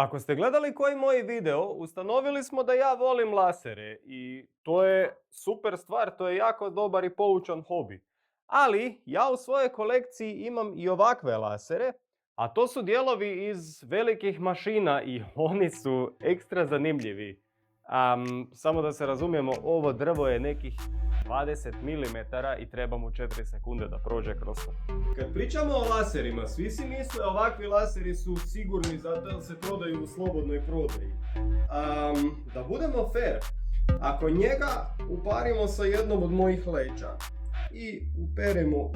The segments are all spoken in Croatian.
Ako ste gledali koji moj video, ustanovili smo da ja volim lasere i to je super stvar, to je jako dobar i poučan hobi. Ali ja u svojoj kolekciji imam i ovakve lasere, a to su dijelovi iz velikih mašina i oni su ekstra zanimljivi. Samo da se razumijemo, ovo drvo je nekih 20 mm i treba mu 4 sekunde da prođe kroz to. Kad pričamo o laserima, svi si misle ovakvi laseri su sigurni zato jer se prodaju u slobodnoj prodaji. Da budemo fair, ako njega uparimo sa jednom od mojih leća i uperemo u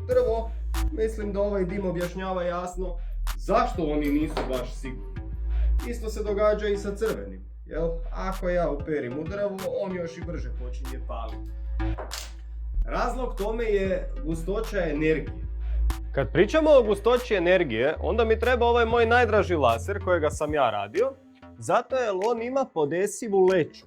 drvo, mislim da ovaj dim objašnjava jasno zašto oni nisu baš sigurni. Isto se događa i sa crvenim. Jel? Ako ja uperim u drvo, on još i brže počinje paliti. Razlog tome je gustoća energije. Kad pričamo o gustoći energije, onda mi treba ovaj moj najdraži laser kojega sam ja radio, zato jer on ima podesivu leću.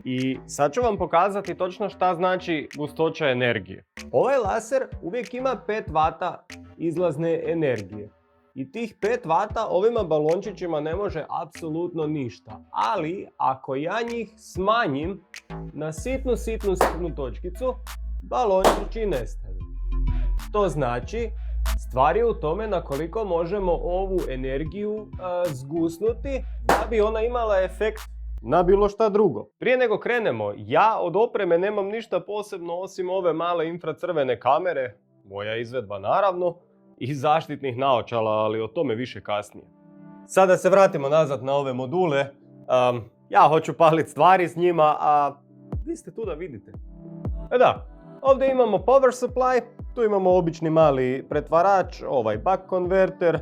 I sad ću vam pokazati točno šta znači gustoća energije. Ovaj laser uvijek ima 5 W izlazne energije. I tih 5 W ovima balončićima ne može apsolutno ništa. Ali ako ja njih smanjim na sitnu točkicu, balončići nestaju. To znači, stvar je u tome na koliko možemo ovu energiju zgusnuti da bi ona imala efekt na bilo šta drugo. Prije nego krenemo, ja od opreme nemam ništa posebno osim ove male infracrvene kamere, moja izvedba naravno, i zaštitnih naočala, ali o tome više kasnije. Sada se vratimo nazad na ove module. Ja hoću paliti stvari s njima, a vi ste tu da vidite. Da, ovdje imamo power supply, tu imamo obični mali pretvarač, ovaj buck konverter,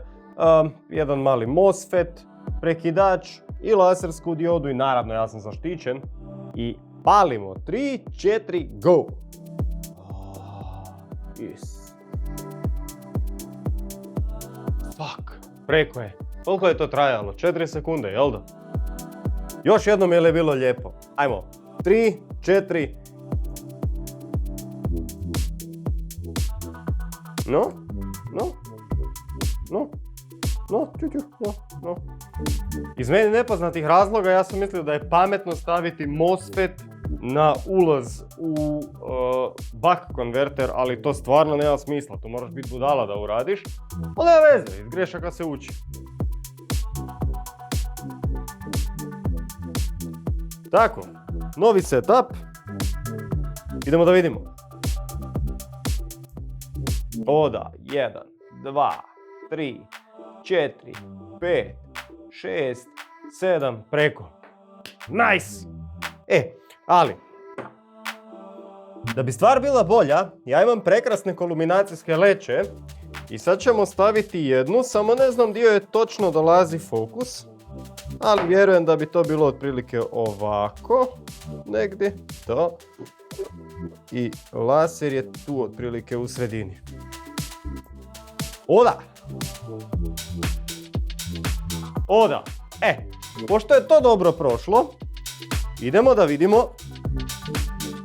jedan mali MOSFET, prekidač i lasersku diodu i naravno ja sam zaštićen. I palimo 3, 4, go! Yes. Fuck, preko je. Koliko je to trajalo? 4 sekunde, jel da? Još jednom je li bilo lijepo? Ajmo, 3, 4. No. Iz meni nepoznatih razloga ja sam mislio da je pametno staviti MOSFET na ulaz u buck konverter, ali to stvarno nema smisla, to moraš biti budala da uradiš. Ali nema veze, iz grešaka se uči. Tako, novi setup. Idemo da vidimo. Oda, 1, 2, 3, 4, 5, 6, 7, preko. Nice! Ali, da bi stvar bila bolja, ja imam prekrasne koluminacijske leće i sad ćemo staviti jednu, samo ne znam gdje je točno dolazi fokus, ali vjerujem da bi to bilo otprilike ovako, negdje, to. I laser je tu otprilike u sredini. Oda! Pošto je to dobro prošlo, idemo da vidimo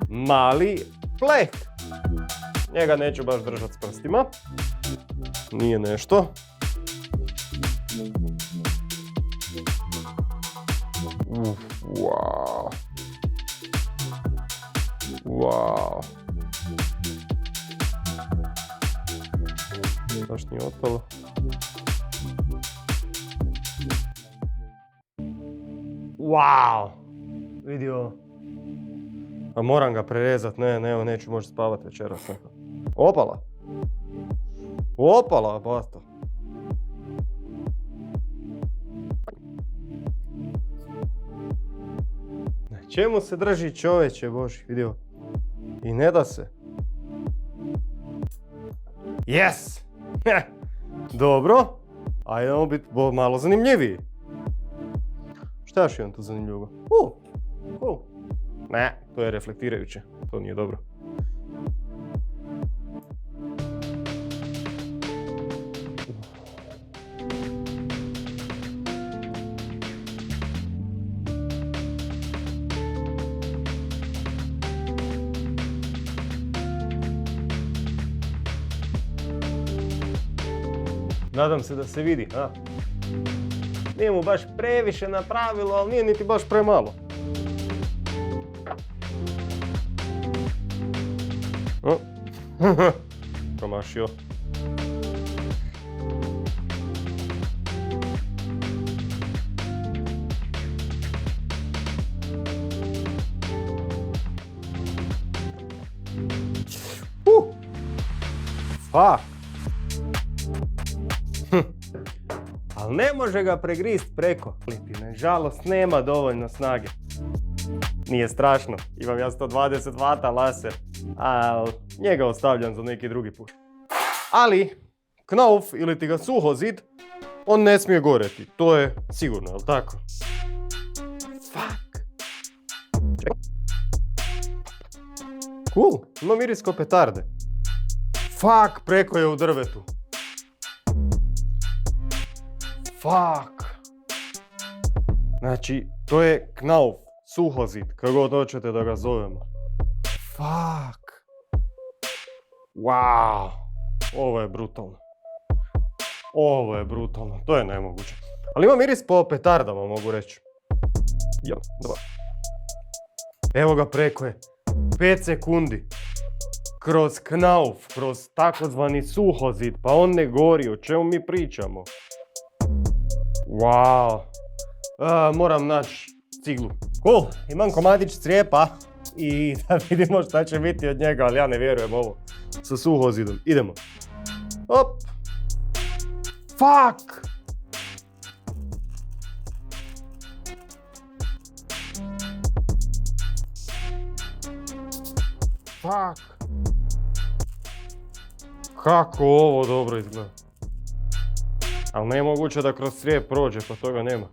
mali pleh. Njega neću baš držati s prstima. Nije nešto. Wow. Baš nije otpalo. Wow! Vidi ovo. A moram ga prerezat, neću moći spavat večeras. Opala, basta. Na čemu se drži čoveče, boži, vidi ovo. I ne da se. Yes! Dobro, ajdemo biti malo zanimljiviji. Šta još imam tu zanimljivo? Ne, to je reflektirajuće. To nije dobro. Nadam se da se vidi, a? Nije mu baš previše napravilo, ali nije niti baš premalo. Promašio. Fuck. Ali ne može ga pregrist preko. Nažalost, nema dovoljno snage. Nije strašno, imam ja 120 W laser, ali njega ostavljam za neki drugi put. Ali, knauf ili ti ga suhozid, on ne smije goreti, to je sigurno, jel' tako? Fuck. Cool, ima miris ko petarde. Fuck, preko je u drvetu. Fuck. Znači, to je knauf, suhozid, kako god hoćete da ga zovemo. Fuck. Wow. Ovo je brutalno. Ovo je brutalno, to je nemoguće. Ali ima miris po petardama, mogu reći. Ja, dobro. Evo ga preko je. 5 sekundi. Kroz knauf, kroz takozvani suhozid, pa on ne gori, o čemu mi pričamo? Wow. Moram naći ciglu. Cool, imam komadić crijepa i da vidimo šta će biti od njega, ali ja ne vjerujem ovo sa suhozidom. Idemo. Op. Fuck! Fuck! Kako ovo dobro izgleda. Ali nemoguće da kroz crijep prođe, pa toga nema.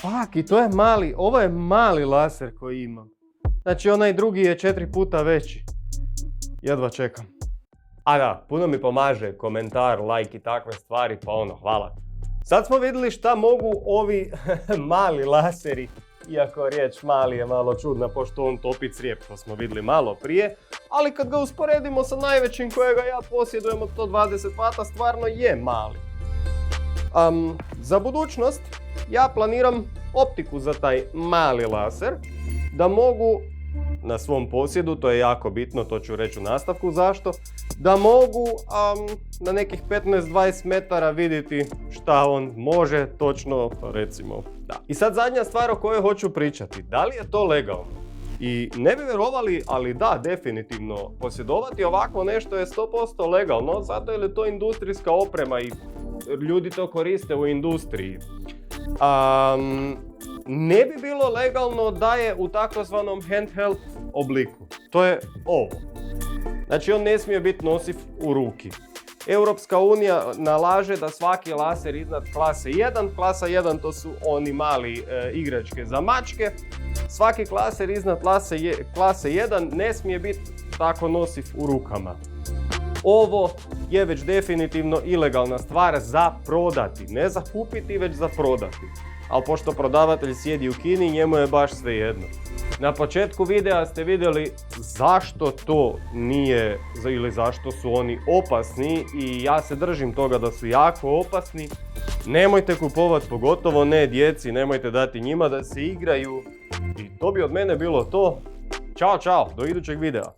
Fuck, i to je mali, ovo je mali laser koji imam. Znači onaj drugi je 4 puta veći. Jedva čekam. A da, puno mi pomaže komentar, like i takve stvari, pa ono, hvala. Sad smo vidjeli šta mogu ovi mali laseri, iako riječ mali je malo čudna pošto on topi crijep, to smo vidjeli malo prije, ali kad ga usporedimo sa najvećim kojega ja posjedujem od 120 W, stvarno je mali. Za budućnost ja planiram optiku za taj mali laser, da mogu na svom posjedu, to je jako bitno, to ću reći u nastavku zašto, da mogu na nekih 15-20 metara vidjeti šta on može točno, recimo, da. I sad zadnja stvar o kojoj hoću pričati, da li je to legalno? I ne bi vjerovali, ali da, definitivno, posjedovati ovako nešto je 100% legalno, zato jer je to industrijska oprema i ljudi to koriste u industriji. Ne bi bilo legalno da je u takozvanom handheld obliku. To je ovo. Znači on ne smije biti nosiv u ruki. Europska unija nalaže da svaki laser iznad klase 1, klasa 1 to su oni mali igračke za mačke, svaki laser iznad klase 1 ne smije biti tako nosiv u rukama. Ovo je već definitivno ilegalna stvar za prodati, ne za kupiti, već za prodati. Ali pošto prodavatelj sjedi u Kini, njemu je baš svejedno. Na početku videa ste vidjeli zašto to nije ili zašto su oni opasni i ja se držim toga da su jako opasni. Nemojte kupovati, pogotovo ne djeci, nemojte dati njima da se igraju. I to bi od mene bilo to. Ćao, čao, do idućeg videa.